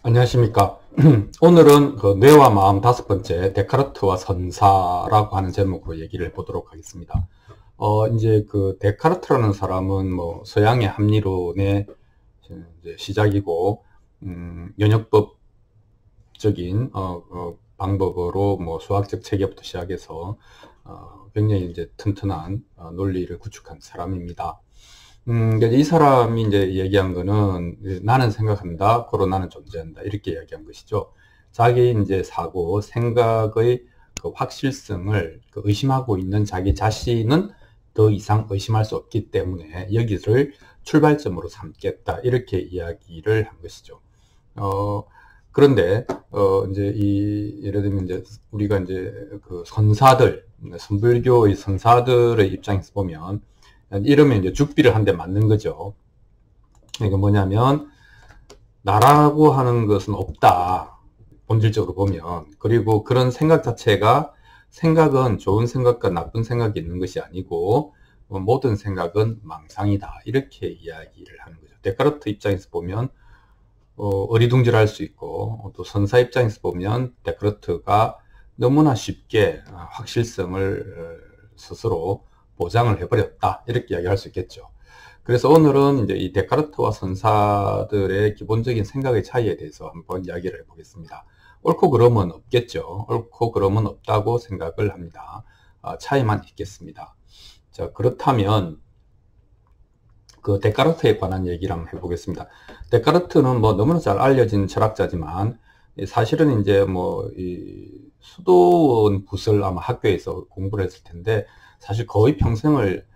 안녕하십니까. 오늘은 그 뇌와 마음 다섯 번째 데카르트와 선사라고 하는 제목으로 얘기를 해보도록 하겠습니다. 이제 그 데카르트라는 사람은 뭐 서양의 합리론의 이제 시작이고, 연역법적인 방법으로 뭐 수학적 체계부터 시작해서 굉장히 이제 튼튼한 논리를 구축한 사람입니다. 이 사람이 이제 얘기한 거는 나는 생각한다, 고로 나는 존재한다 이렇게 이야기한 것이죠. 자기 이제 사고, 생각의 그 확실성을 의심하고 있는 자기 자신은 더 이상 의심할 수 없기 때문에 여기를 출발점으로 삼겠다 이렇게 이야기를 한 것이죠. 그런데 이제 예를 들면 이제 우리가 이제 그 선사들, 선불교의 선사들의 입장에서 보면 이러면 이제 죽비를 한 대 맞는 거죠. 이게 뭐냐면 나라고 하는 것은 없다, 본질적으로 보면. 그리고 그런 생각 자체가, 생각은 좋은 생각과 나쁜 생각이 있는 것이 아니고 모든 생각은 망상이다 이렇게 이야기를 하는 거죠. 데카르트 입장에서 보면 어리둥절할 수 있고, 또 선사 입장에서 보면 데카르트가 너무나 쉽게 확실성을 스스로 보장을 해버렸다 이렇게 이야기할 수 있겠죠. 그래서 오늘은 이제 이 데카르트와 선사들의 기본적인 생각의 차이에 대해서 한번 이야기를 해보겠습니다. 옳고 그름은 없겠죠. 옳고 그름은 없다고 생각을 합니다. 차이만 있겠습니다. 자, 그렇다면 그 데카르트에 관한 얘기를 한번 해보겠습니다. 데카르트는 뭐 너무나 잘 알려진 철학자지만 사실은 이제 뭐 이 수도원 붓을 아마 학교에서 공부를 했을 텐데 사실 거의 평생을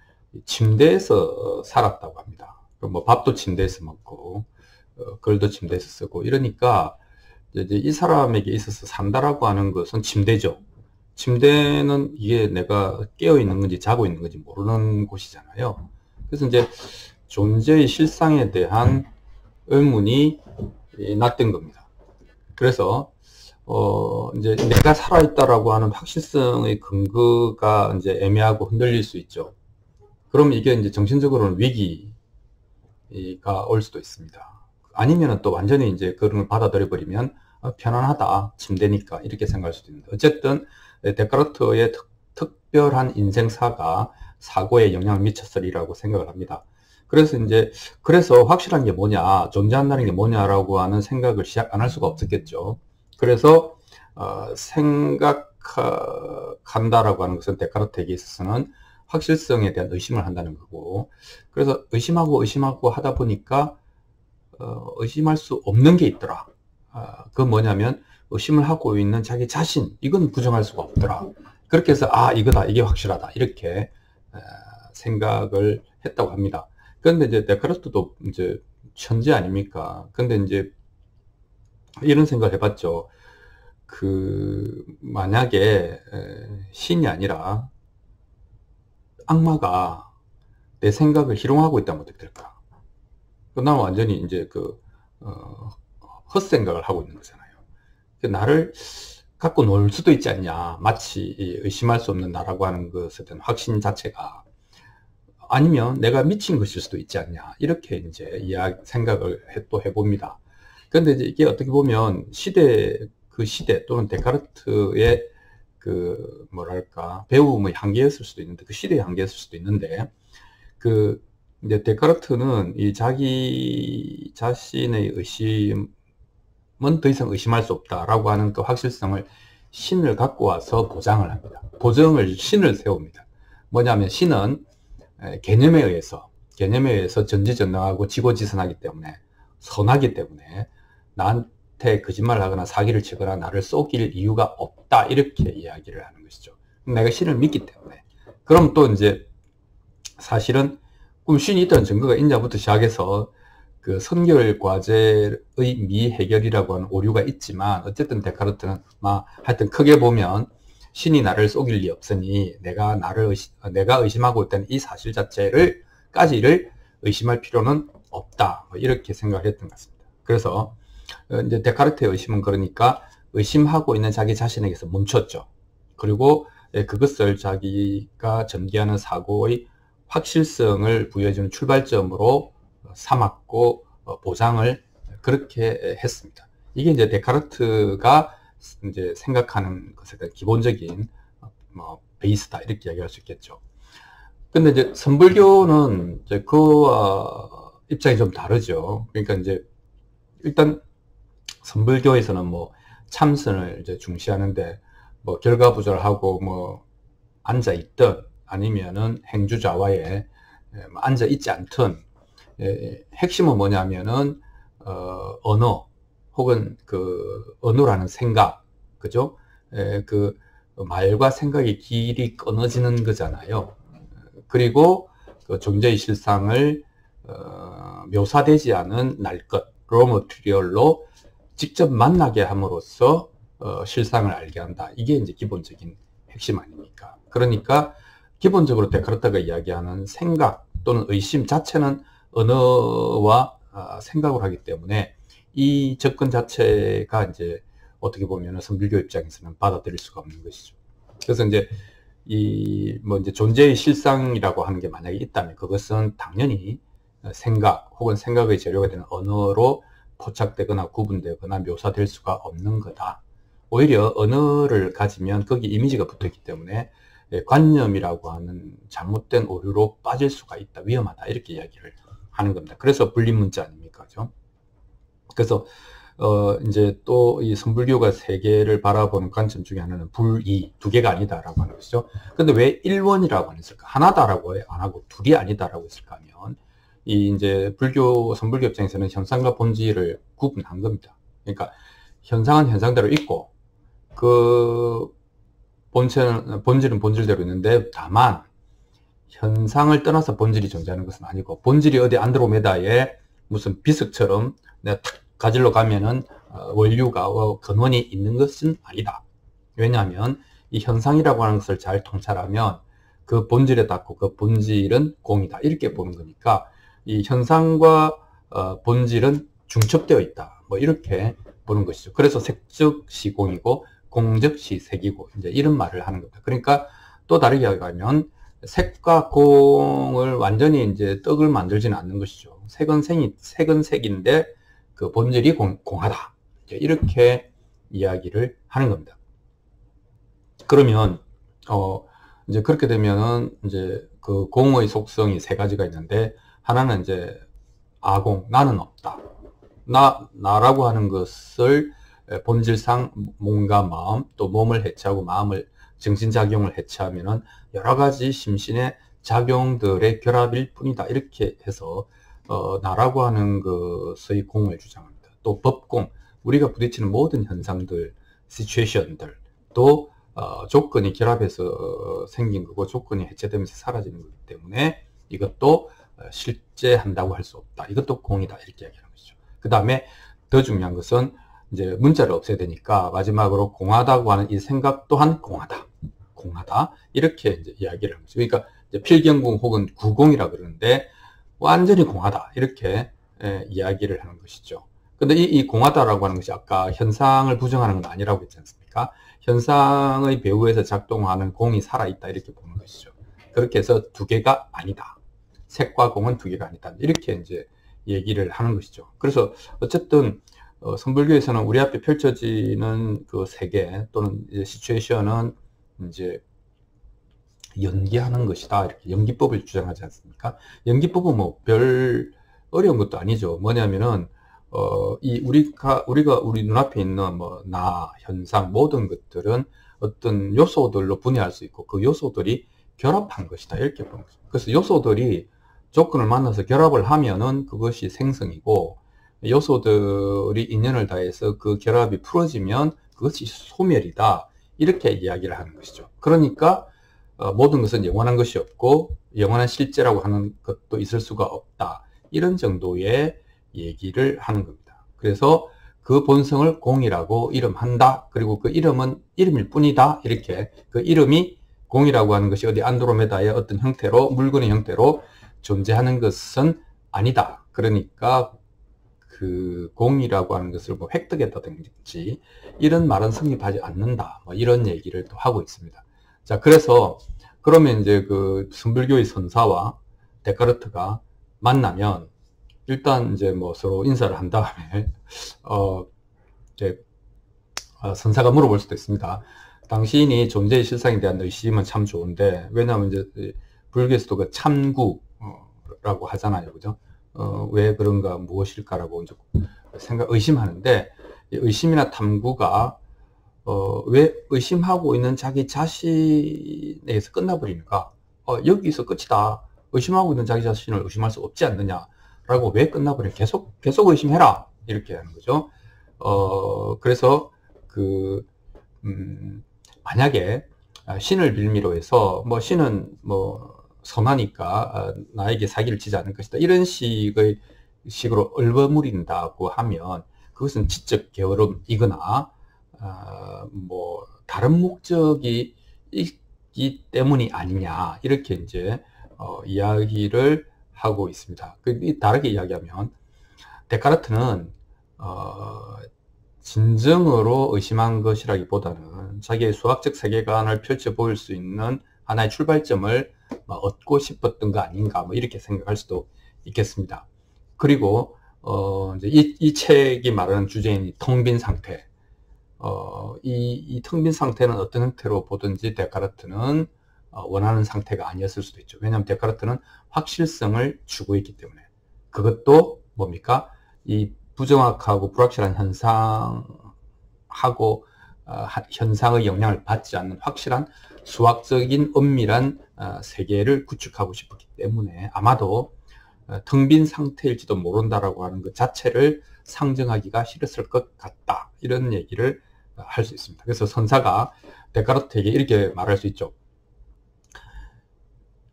침대에서 살았다고 합니다. 뭐 밥도 침대에서 먹고 글도 침대에서 쓰고 이러니까 이제 이 사람에게 있어서 산다라고 하는 것은 침대죠. 침대는 이게 내가 깨어 있는 건지 자고 있는 건지 모르는 곳이잖아요. 그래서 이제 존재의 실상에 대한 의문이 났던 겁니다. 그래서 이제 내가 살아있다라고 하는 확실성의 근거가 이제 애매하고 흔들릴 수 있죠. 그럼 이게 이제 정신적으로는 위기가 올 수도 있습니다. 아니면은 또 완전히 이제 그런 걸 받아들여 버리면 편안하다, 침대니까 이렇게 생각할 수도 있는데, 어쨌든 데카르트의 특별한 인생사가 사고에 영향을 미쳤으리라고 생각을 합니다. 그래서 확실한 게 뭐냐, 존재한다는 게 뭐냐라고 하는 생각을 시작 안 할 수가 없었겠죠. 그래서 생각한다라고 하는 것은 데카르트에게 있어서는 확실성에 대한 의심을 한다는 거고, 그래서 의심하고 하다 보니까 의심할 수 없는 게 있더라. 그건 뭐냐면 의심을 하고 있는 자기 자신, 이건 부정할 수가 없더라. 그렇게 해서 이거다, 이게 확실하다 이렇게 생각을 했다고 합니다. 그런데 이제 데카르트도 이제 천재 아닙니까? 근데 이제 이런 생각을 해봤죠. 만약에 신이 아니라 악마가 내 생각을 희롱하고 있다면 어떻게 될까? 나는 완전히 이제 헛생각을 하고 있는 거잖아요. 나를 갖고 놀 수도 있지 않냐. 마치 의심할 수 없는 나라고 하는 것에 대한 확신 자체가. 아니면 내가 미친 것일 수도 있지 않냐. 이렇게 이제 생각을 또 해봅니다. 그런데 이제 이게 어떻게 보면 그 시대 또는 데카르트의 배움의 한계였을 수도 있는데, 그 시대의 한계였을 수도 있는데, 이제 데카르트는 이 자기 자신의 의심은 더 이상 의심할 수 없다라고 하는 그 확실성을 신을 갖고 와서 보장을 합니다. 신을 세웁니다. 뭐냐면 신은 개념에 의해서 전지전능하고 지고지선하기 때문에, 선하기 때문에 나한테 거짓말을 하거나 사기를 치거나 나를 속일 이유가 없다 이렇게 이야기를 하는 것이죠. 내가 신을 믿기 때문에. 그럼 또 이제 사실은 신이 있다는 증거가 있냐부터 시작해서 그 선결 과제의 미해결이라고 하는 오류가 있지만, 어쨌든 데카르트는 하여튼 크게 보면 신이 나를 속일 리 없으니 내가 의심하고 있다는 이 사실 까지를 의심할 필요는 없다, 이렇게 생각을 했던 것 같습니다. 그래서 이제 데카르트의 의심은 그러니까 의심하고 있는 자기 자신에게서 멈췄죠. 그리고 그것을 자기가 전개하는 사고의 확실성을 부여해주는 출발점으로 삼았고 보장을 그렇게 했습니다. 이게 이제 데카르트가 이제 생각하는 것에 대한 기본적인 베이스다 이렇게 이야기할 수 있겠죠. 근데 이제 선불교는 이제 그와 입장이 좀 다르죠. 그러니까 이제 일단 선불교에서는 뭐 참선을 이제 중시하는데 뭐 결과부절하고 뭐 앉아 있든 아니면은 행주자와에 앉아 있지 않든 핵심은 뭐냐면은 언어 혹은 그 언어라는 생각, 그죠? 그 말과 생각이 길이 끊어지는 거잖아요. 그리고 그 존재의 실상을 묘사되지 않은 날것, 로머티리얼로 직접 만나게 함으로써 실상을 알게 한다. 이게 이제 기본적인 핵심 아닙니까? 그러니까 기본적으로 데카르트가 이야기하는 생각 또는 의심 자체는 언어와 생각을 하기 때문에 이 접근 자체가 이제 어떻게 보면 선불교 입장에서는 받아들일 수가 없는 것이죠. 그래서 이제 이제 존재의 실상이라고 하는 게 만약에 있다면 그것은 당연히 생각 혹은 생각의 재료가 되는 언어로 포착되거나 구분되거나 묘사될 수가 없는 거다. 오히려 언어를 가지면 거기 이미지가 붙어있기 때문에 관념이라고 하는 잘못된 오류로 빠질 수가 있다, 위험하다 이렇게 이야기를 하는 겁니다. 그래서 분리문자 아닙니까? 그죠? 그래서 이제 또 이 선불교가 세계를 바라보는 관점 중에 하나는 불이, 두 개가 아니다라고 하는 것이죠. 근데 왜 일원이라고 안 했을까? 하나다라고 안 하고 둘이 아니다라고 했을까 하면 이 이제 선불교 입장에서는 현상과 본질을 구분한 겁니다. 그러니까 현상은 현상대로 있고 그 본질은 본질대로 있는데 다만 현상을 떠나서 본질이 존재하는 것은 아니고 본질이 어디 안드로메다에 무슨 비석처럼 내가 탁 가지러 가면은 원류가 근원이 있는 것은 아니다. 왜냐하면 이 현상이라고 하는 것을 잘 통찰하면 그 본질에 닿고 그 본질은 공이다 이렇게 보는 거니까 이 현상과 본질은 중첩되어 있다 뭐 이렇게 보는 것이죠. 그래서 색즉시 공이고 공즉시 색이고 이제 이런 말을 하는 겁니다. 그러니까 또 다르게 하면 색과 공을 완전히 이제 떡을 만들지는 않는 것이죠. 색은 색인데 그 본질이 공하다. 이렇게 이야기를 하는 겁니다. 그러면 이제 그렇게 되면은 이제 그 공의 속성이 세 가지가 있는데 하나는 이제 아공, 나는 없다. 나라고 하는 것을 본질상 몸과 마음, 또 몸을 해체하고 마음을 정신작용을 해체하면은 여러 가지 심신의 작용들의 결합일 뿐이다. 이렇게 해서 나라고 하는 것의 공을 주장합니다. 또 법공, 우리가 부딪히는 모든 현상들, 시츄에이션들, 또 조건이 결합해서 생긴 거고 조건이 해체되면서 사라지는 거기 때문에 이것도 실제한다고 할 수 없다. 이것도 공이다. 이렇게 이야기하는 것이죠. 그 다음에 더 중요한 것은 이제 문자를 없애야 되니까 마지막으로 공하다고 하는 이 생각 또한 공하다. 이렇게 이제 이야기를 하는 거죠. 그러니까 이제 필경공 혹은 구공이라 그러는데 완전히 공하다. 이렇게 이야기를 하는 것이죠. 근데 이 공하다라고 하는 것이 아까 현상을 부정하는 건 아니라고 했지 않습니까? 현상의 배후에서 작동하는 공이 살아있다. 이렇게 보는 것이죠. 그렇게 해서 두 개가 아니다. 색과 공은 두 개가 아니다. 이렇게 이제 얘기를 하는 것이죠. 그래서 어쨌든 선불교에서는 우리 앞에 펼쳐지는 그 세계 또는 시츄에이션은 이제 연기하는 것이다. 이렇게 연기법을 주장하지 않습니까? 연기법은 뭐 별 어려운 것도 아니죠. 뭐냐면은 우리가 우리 눈앞에 있는 뭐 나, 현상 모든 것들은 어떤 요소들로 분해할 수 있고 그 요소들이 결합한 것이다. 이렇게 보는 거죠. 그래서 요소들이 조건을 만나서 결합을 하면은 그것이 생성이고 요소들이 인연을 다해서 그 결합이 풀어지면 그것이 소멸이다. 이렇게 이야기를 하는 것이죠. 그러니까 모든 것은 영원한 것이 없고 영원한 실제라고 하는 것도 있을 수가 없다. 이런 정도의 얘기를 하는 겁니다. 그래서 그 본성을 공이라고 이름한다. 그리고 그 이름은 이름일 뿐이다. 이렇게 그 이름이 공이라고 하는 것이 어디 안드로메다의 어떤 형태로 물건의 형태로 존재하는 것은 아니다. 그러니까 그 공이라고 하는 것을 뭐 획득했다든지 이런 말은 성립하지 않는다. 뭐 이런 얘기를 또 하고 있습니다. 자, 그래서 그러면 이제 그 선불교의 선사와 데카르트가 만나면 일단 이제 뭐 서로 인사를 한 다음에 이제 선사가 물어볼 수도 있습니다. 당신이 존재의 실상에 대한 의심은 참 좋은데, 왜냐하면 이제 불교에서도 그 참구라고 하잖아요, 그죠? 왜 그런가, 무엇일까라고 이제 의심하는데, 의심이나 탐구가 왜 의심하고 있는 자기 자신에서 끝나버리는가? 여기서 끝이다. 의심하고 있는 자기 자신을 의심할 수 없지 않느냐라고 왜 끝나버려? 계속 의심해라, 이렇게 하는 거죠. 그래서 만약에 신을 빌미로 해서 신은 선하니까 나에게 사기를 치지 않을 것이다, 이런 식으로 얼버무린다고 하면 그것은 지적 게으름이거나 다른 목적이 있기 때문이 아니냐, 이렇게 이제 이야기를 하고 있습니다. 다르게 이야기하면 데카르트는 진정으로 의심한 것이라기보다는 자기의 수학적 세계관을 펼쳐 보일 수 있는 하나의 출발점을 얻고 싶었던 거 아닌가, 이렇게 생각할 수도 있겠습니다. 그리고 이제 이 책이 말하는 주제인 텅 빈 상태, 이 텅 빈 상태는 어떤 형태로 보든지 데카르트는 원하는 상태가 아니었을 수도 있죠. 왜냐하면 데카르트는 확실성을 추구했기 때문에. 그것도 뭡니까? 이 부정확하고 불확실한 현상의 영향을 받지 않는 확실한 수학적인 엄밀한 세계를 구축하고 싶었기 때문에 아마도 텅 빈 상태일지도 모른다라고 하는 것 자체를 상정하기가 싫었을 것 같다, 이런 얘기를 할 수 있습니다. 그래서 선사가 데카르트에게 이렇게 말할 수 있죠.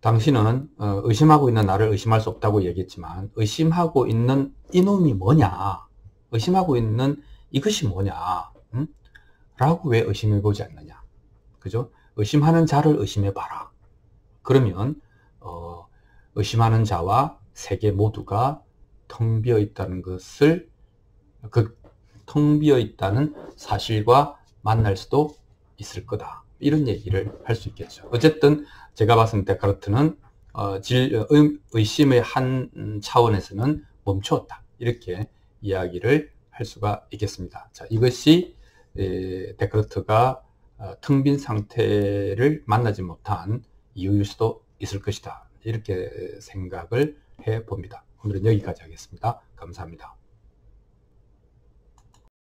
당신은 의심하고 있는 나를 의심할 수 없다고 얘기했지만, 의심하고 있는 이놈이 뭐냐, 의심하고 있는 이것이 뭐냐, 라고 왜 의심해보지 않느냐, 그죠? 의심하는 자를 의심해봐라. 그러면 의심하는 자와 세계 모두가 텅 비어 있다는 것을, 텅 비어 있다는 사실과 만날 수도 있을 거다, 이런 얘기를 할 수 있겠죠. 어쨌든 제가 봤을 때 데카르트는 의심의 한 차원에서는 멈추었다, 이렇게 이야기를 할 수가 있겠습니다. 자, 이것이 데카르트가 텅 빈 상태를 만나지 못한 이유일 수도 있을 것이다, 이렇게 생각을 해 봅니다. 오늘은 여기까지 하겠습니다. 감사합니다.